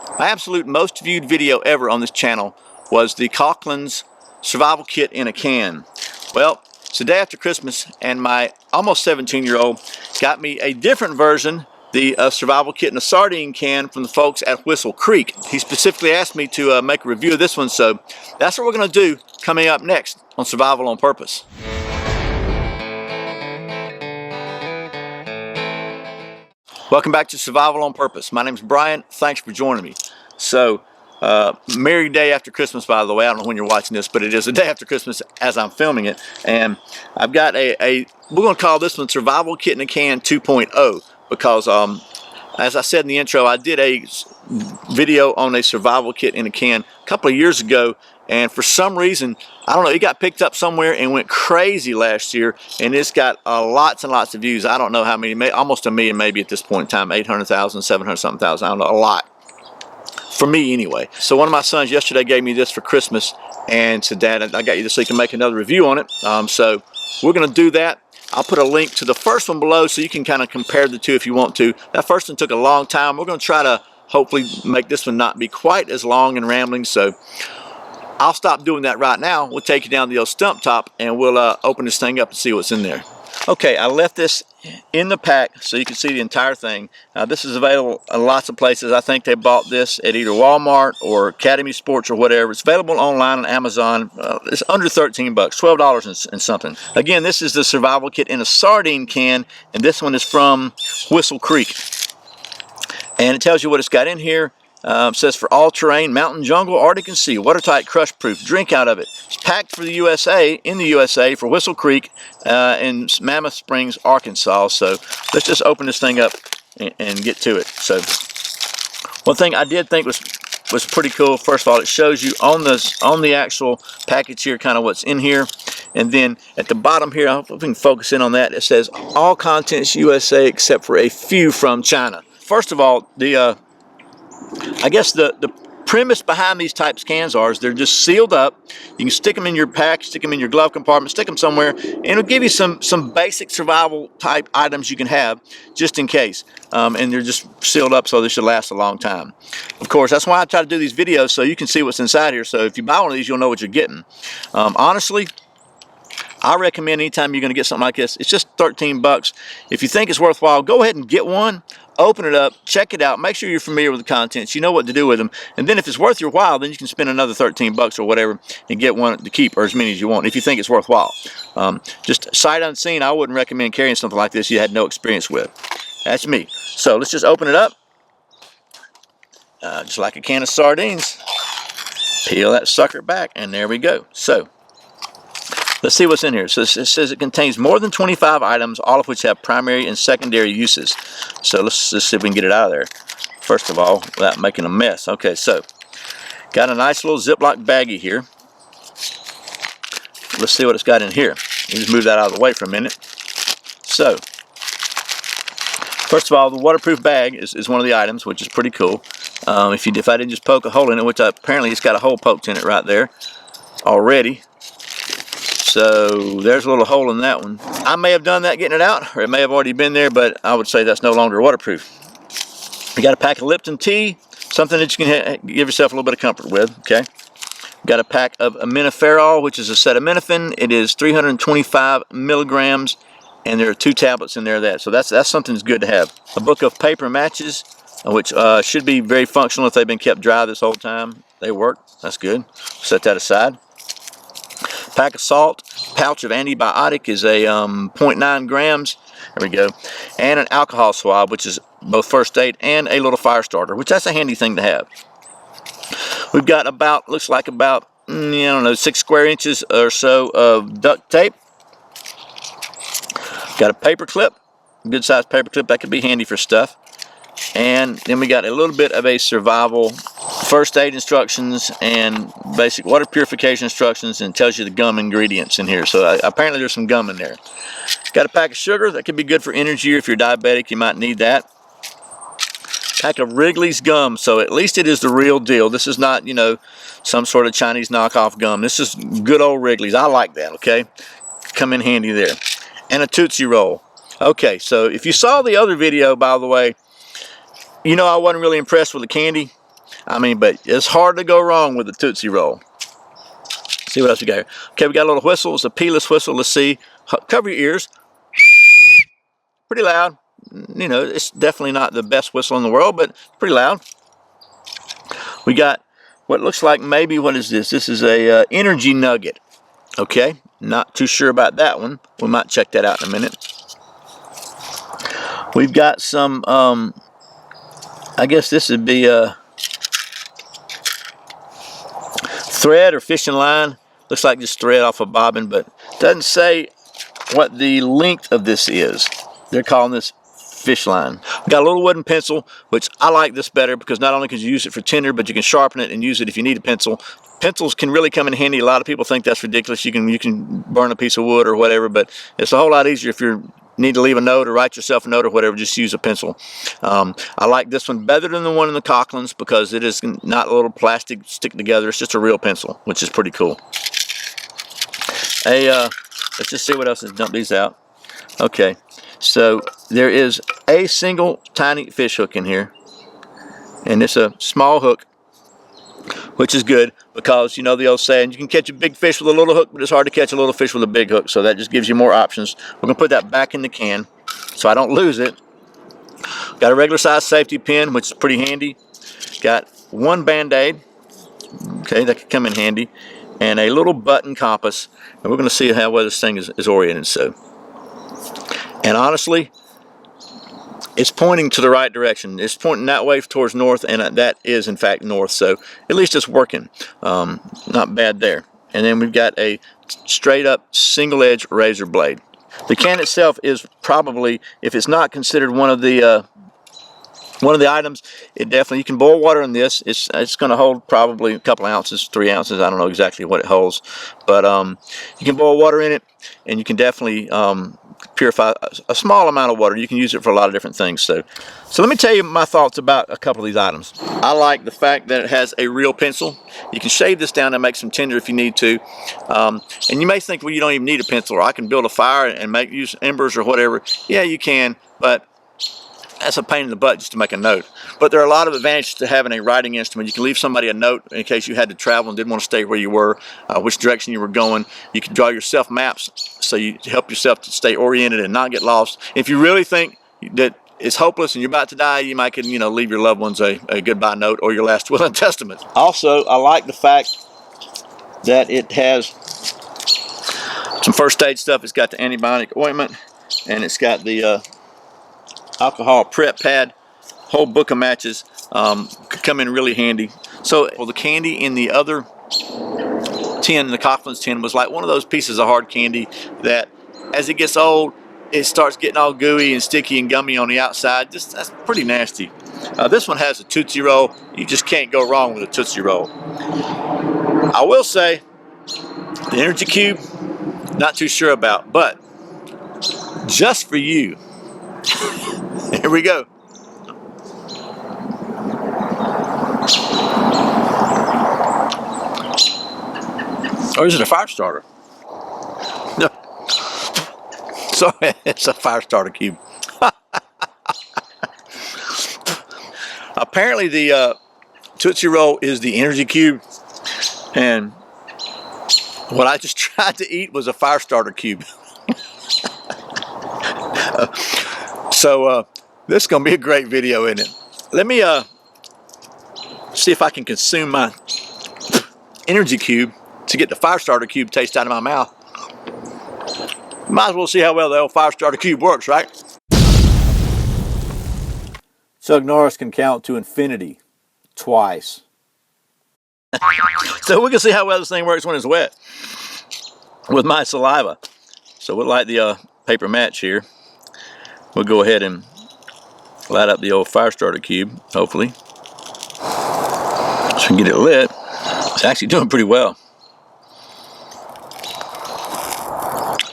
My absolute most viewed video ever on this channel was the Coughlin's survival kit in a can. Well, it's the day after Christmas and my almost 17-year-old got me a different version, the survival kit in a sardine can from the folks at Whistle Creek. He specifically asked me to make a review of this one, so that's what we're going to do coming up next on Survival on Purpose. Welcome back to Survival on Purpose. My name's Brian. Thanks for joining me. So, merry day after Christmas, by the way. I don't know when you're watching this, but it is the day after Christmas as I'm filming it. And I've got we're going to call this one Survival Kit in a Can 2.0 because, as I said in the intro, I did a video on a survival kit in a can a couple of years ago. And for some reason, I don't know, it got picked up somewhere and went crazy last year. And it's got lots and lots of views. I don't know how many, almost a million maybe at this point in time, 800,000, 700-something thousand, I don't know, a lot. For me anyway. So one of my sons yesterday gave me this for Christmas and said, Dad, I got you this so you can make another review on it. So we're going to do that. I'll put a link to the first one below so you can kind of compare the two if you want to. That first one took a long time. We're going to try to hopefully make this one not be quite as long and rambling. So I'll stop doing that right now. We'll take you down the old stump top and we'll open this thing up and see what's in there. Okay, I left this in the pack so you can see the entire thing. This is available in lots of places. I think they bought this at either Walmart or Academy Sports or whatever. It's available online on Amazon. It's under 13 bucks, $12 and something. Again, this is the survival kit in a sardine can, and this one is from Whistle Creek. And it tells you what it's got in here. It says for all terrain, mountain, jungle, Arctic, and sea, watertight, crush proof, drink out of it. It's packed for the USA, in the USA, for Whistle Creek in Mammoth Springs, Arkansas. So let's just open this thing up and get to it. So one thing I did think was pretty cool. First of all, it shows you on the actual package here kind of what's in here. And then at the bottom here, I hope we can focus in on that. It says all contents USA except for a few from China. First of all, I guess the premise behind these types cans is they're just sealed up. You can stick them in your pack, stick them in your glove compartment, stick them somewhere, and it'll give you some basic survival type items you can have just in case. And they're just sealed up so they should last a long time. Of course, that's why I try to do these videos so you can see what's inside here. So if you buy one of these, you'll know what you're getting. Honestly, I recommend anytime you're going to get something like this, it's just 13 bucks. If you think it's worthwhile, go ahead and get one. Open it up, check it out, make sure you're familiar with the contents, you know what to do with them, and then if it's worth your while, then you can spend another 13 bucks or whatever and get one to keep, or as many as you want, if you think it's worthwhile. Just sight unseen, I wouldn't recommend carrying something like this you had no experience with. That's me. So let's just open it up, just like a can of sardines. Peel that sucker back, and there we go. So let's see what's in here. So it says it contains more than 25 items, all of which have primary and secondary uses. So let's just see if we can get it out of there, first of all, without making a mess. Okay, so got a nice little Ziploc baggie here. Let's see what it's got in here. Let me just move that out of the way for a minute. So, first of all, the waterproof bag is one of the items, which is pretty cool. If I didn't just poke a hole in it, which apparently it's got a hole poked in it right there already. So there's a little hole in that one. I may have done that getting it out, or it may have already been there, but I would say that's no longer waterproof. You got a pack of Lipton tea, something that you can give yourself a little bit of comfort with, okay? Got a pack of aminoferol, which is acetaminophen. It is 325 milligrams, and there are 2 tablets in there of that. So that's something that's good to have. A book of paper matches, which should be very functional if they've been kept dry this whole time. They work. That's good. Set that aside. Pack of salt, pouch of antibiotic is a 0.9 grams. There we go. And an alcohol swab, which is both first aid and a little fire starter, which that's a handy thing to have. We've got looks like about, I don't know, 6 square inches or so of duct tape. Got a paper clip, good sized paper clip. That could be handy for stuff. And then we got a little bit of a survival first aid instructions and basic water purification instructions, and tells you the gum ingredients in here. So apparently there's some gum in there. Got a pack of sugar. That could be good for energy, or if you're diabetic you might need that. Pack of Wrigley's gum. So at least it is the real deal. This is not, some sort of Chinese knockoff gum. This is good old Wrigley's. I like that, okay? Come in handy there. And a Tootsie Roll. Okay, so if you saw the other video, by the way, I wasn't really impressed with the candy. I mean, but it's hard to go wrong with a Tootsie Roll. Let's see what else we got here. Okay, we got a little whistle. It's a peeless whistle. Let's see. Cover your ears. Pretty loud. You know, it's definitely not the best whistle in the world, but pretty loud. We got what looks like maybe, what is this? This is a energy nugget. Okay, not too sure about that one. We might check that out in a minute. We've got some, I guess this would be a thread or fishing line. Looks like just thread off a bobbin, but doesn't say what the length of this is. They're calling this fish line. We got a little wooden pencil, which I like this better because not only can you use it for tinder, but you can sharpen it and use it if you need a pencil. Pencils can really come in handy. A lot of people think that's ridiculous. You can burn a piece of wood or whatever, but it's a whole lot easier if you need to leave a note or write yourself a note or whatever. Just use a pencil. I like this one better than the one in the Cochran's because it is not a little plastic stick together. It's just a real pencil, which is pretty cool. Let's just see what else is. Dump these out. Okay, so there is a single tiny fish hook in here, and it's a small hook, which is good because, you know, the old saying, you can catch a big fish with a little hook, but it's hard to catch a little fish with a big hook. So that just gives you more options. We're going to put that back in the can so I don't lose it. Got a regular size safety pin, which is pretty handy. Got one Band-Aid, okay, that could come in handy, and a little button compass. And we're going to see how well this thing is oriented. So, and honestly, it's pointing to the right direction. It's pointing that way towards north, and that is in fact north, so at least it's working. Not bad there. And then we've got a straight up single edge razor blade. The can itself is probably, if it's not considered one of the items, it definitely, you can boil water in this. It's going to hold probably a couple ounces, 3 ounces. I don't know exactly what it holds, but you can boil water in it, and you can definitely purify a small amount of water. You can use it for a lot of different things. So let me tell you my thoughts about a couple of these items. I like the fact that it has a real pencil. You can shave this down and make some tinder if you need to. And you may think, well, you don't even need a pencil, or I can build a fire and use embers or whatever. Yeah, you can, but that's a pain in the butt just to make a note. But there are a lot of advantages to having a writing instrument. You can leave somebody a note in case you had to travel and didn't want to stay where you were, which direction you were going. You can draw yourself maps so you help yourself to stay oriented and not get lost. If you really think that it's hopeless and you're about to die, you might leave your loved ones a goodbye note or your last will and testament. Also, I like the fact that it has some first aid stuff. It's got the antibiotic ointment, and it's got the alcohol prep pad. Whole book of matches could come in really handy. So, well, the candy in the other tin, the Cochran's tin, was like one of those pieces of hard candy that as it gets old, it starts getting all gooey and sticky and gummy on the outside. That's pretty nasty. This one has a Tootsie Roll. You just can't go wrong with a Tootsie Roll. I will say, the Energy Cube, not too sure about, but just for you, here we go. Or is it a fire starter? No. Sorry, it's a fire starter cube. Apparently the Tootsie Roll is the Energy Cube, and what I just tried to eat was a fire starter cube. So this is going to be a great video, isn't it? Let me see if I can consume my Energy Cube to get the fire starter cube taste out of my mouth. Might as well see how well the old fire starter cube works, right? Chuck Norris can count to infinity twice. So we can see how well this thing works when it's wet with my saliva. So we'll light the paper match here. We'll go ahead and light up the old fire starter cube, hopefully. So we can get it lit. It's actually doing pretty well.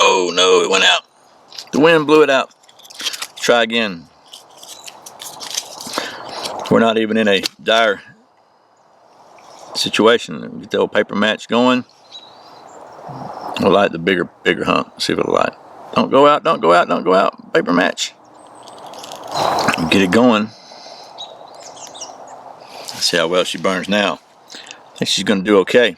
Oh no, it went out. The wind blew it out. Try again. We're not even in a dire situation. Get the old paper match going. We'll light the bigger hump. See if it'll light. Don't go out, don't go out, don't go out. Paper match. Get it going. See how well she burns now. I think she's going to do okay. You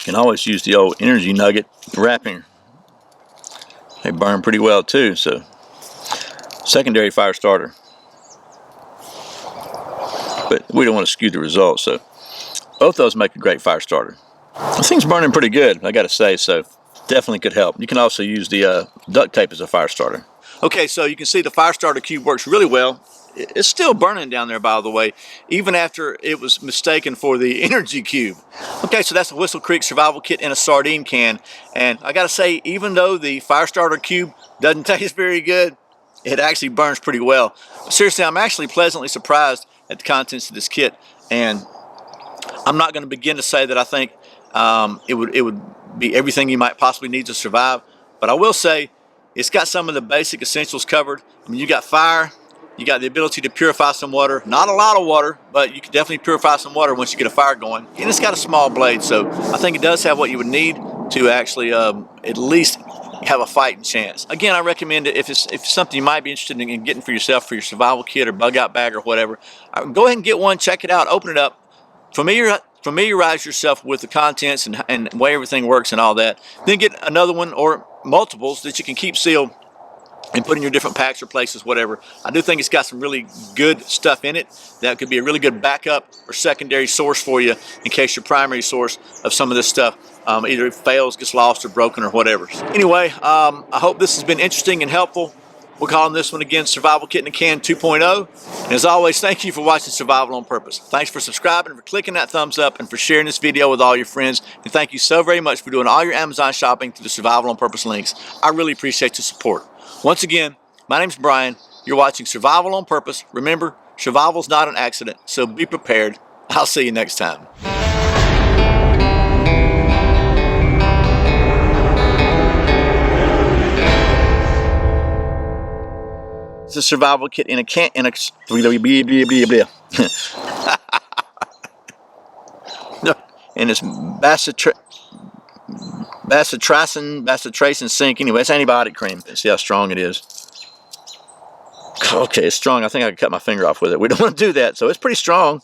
can always use the old energy nugget wrapping. They burn pretty well too, so secondary fire starter. But we don't want to skew the results, so both those make a great fire starter. This thing's burning pretty good, I gotta say, so definitely could help. You can also use the duct tape as a fire starter. Okay, so you can see the fire starter cube works really well. It's still burning down there, by the way, even after it was mistaken for the energy cube. Okay, so that's a Whistle Creek survival kit in a sardine can. And I gotta say, even though the fire starter cube doesn't taste very good, it actually burns pretty well. But seriously, I'm actually pleasantly surprised at the contents of this kit. And I'm not gonna begin to say that I think it would be everything you might possibly need to survive. But I will say, it's got some of the basic essentials covered. I mean, you got fire, you got the ability to purify some water. Not a lot of water, but you can definitely purify some water once you get a fire going. And it's got a small blade, so I think it does have what you would need to actually at least have a fighting chance. Again, I recommend it if it's something you might be interested in getting for yourself for your survival kit or bug out bag or whatever. Go ahead and get one, check it out, open it up, familiarize yourself with the contents and the way everything works and all that. Then get another one or multiples that you can keep sealed and put in your different packs or places, whatever. I do think it's got some really good stuff in it that could be a really good backup or secondary source for you in case your primary source of some of this stuff either fails, gets lost, or broken, or whatever. Anyway, I hope this has been interesting and helpful. We're calling this one again Survival Kit in a Can 2.0. And as always, thank you for watching Survival on Purpose. Thanks for subscribing and for clicking that thumbs up and for sharing this video with all your friends. And thank you so very much for doing all your Amazon shopping through the Survival on Purpose links. I really appreciate your support. Once again, my name's Brian. You're watching Survival on Purpose. Remember, survival's not an accident, so be prepared. I'll see you next time. It's a survival kit in a can, and it's bacitracin zinc. Anyway, it's antibiotic cream. See how strong it is. Okay, it's strong. I think I could cut my finger off with it. We don't want to do that, so it's pretty strong.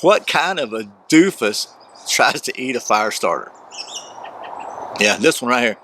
What kind of a doofus tries to eat a fire starter? Yeah, this one right here.